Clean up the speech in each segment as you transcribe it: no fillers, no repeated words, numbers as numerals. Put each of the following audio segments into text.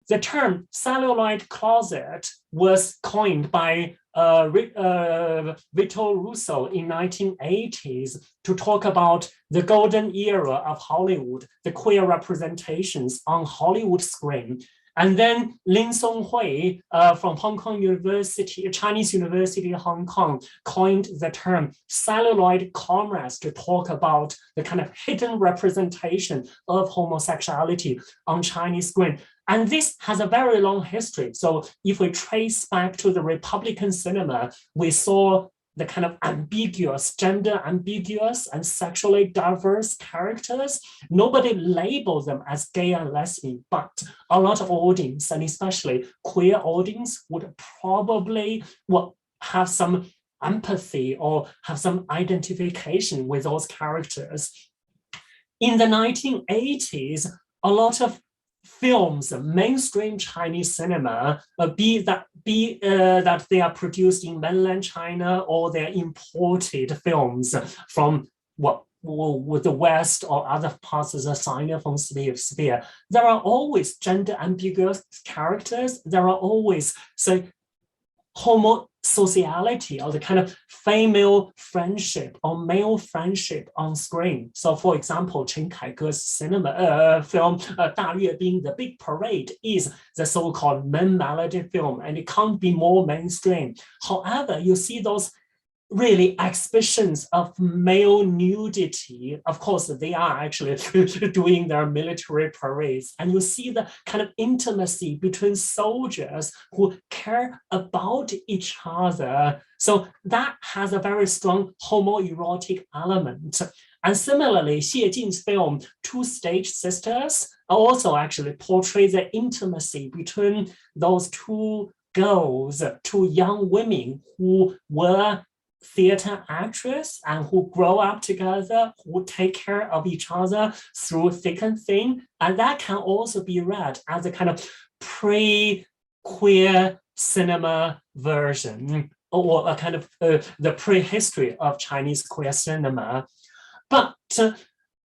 the term celluloid closet was coined by Victor Russo in 1980s to talk about the golden era of Hollywood, the queer representations on Hollywood screen. And then Lin Songhui from Hong Kong University, Chinese University of Hong Kong, coined the term celluloid comrades to talk about the kind of hidden representation of homosexuality on Chinese screen. And this has a very long history. So if we trace back to the Republican cinema, we saw the kind of ambiguous, gender ambiguous and sexually diverse characters. Nobody labeled them as gay and lesbian, but a lot of audience, and especially queer audience, would probably have some empathy or have some identification with those characters. In the 1980s, a lot of films, mainstream Chinese cinema, be that they are produced in mainland China or they're imported films from with the West or other parts of the Sinophone sphere, there are always gender ambiguous characters. There are always homosociality or the kind of female friendship or male friendship on screen. So for example, 𝗏𝗏𝗃𝗏's cinema film, 大阅兵, The Big Parade, is the so-called main melody film, and it can't be more mainstream. However, you see those really exhibitions of male nudity. Of course, they are actually doing their military parades. And you see the kind of intimacy between soldiers who care about each other. So that has a very strong homoerotic element. And similarly, 谢晋's film, Two Stage Sisters, also actually portrays the intimacy between those two girls, two young women who were theater actress and who grow up together, who take care of each other through thick and thin. And that can also be read as a kind of pre-queer cinema version, or a kind of the prehistory of Chinese queer cinema. But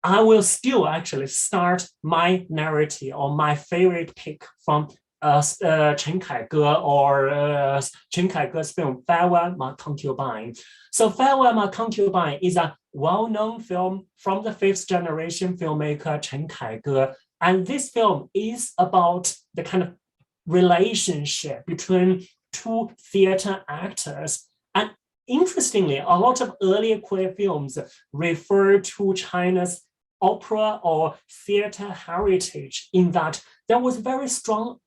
I will still actually start my narrative or my favorite pick from 陈凯歌 or 陈凯歌's film Farewell My Concubine. So Farewell My Concubine is a well-known film from the fifth generation filmmaker 陈凯歌. And this film is about the kind of relationship between two theater actors. And interestingly, a lot of earlier queer films refer to China's opera or theater heritage in that there was a very strong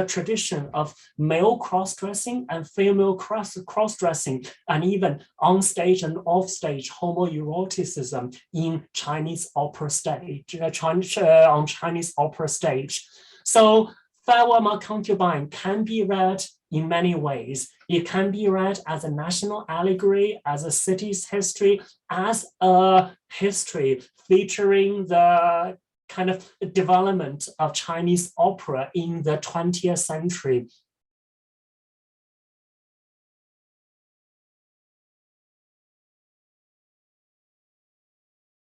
tradition of male cross-dressing and female cross-dressing, and even on-stage and off-stage homoeroticism in Chinese opera stage, on Chinese opera stage. So Farewell My Concubine can be read in many ways. It can be read as a national allegory, as a city's history, as a history featuring the kind of development of Chinese opera in the 20th century.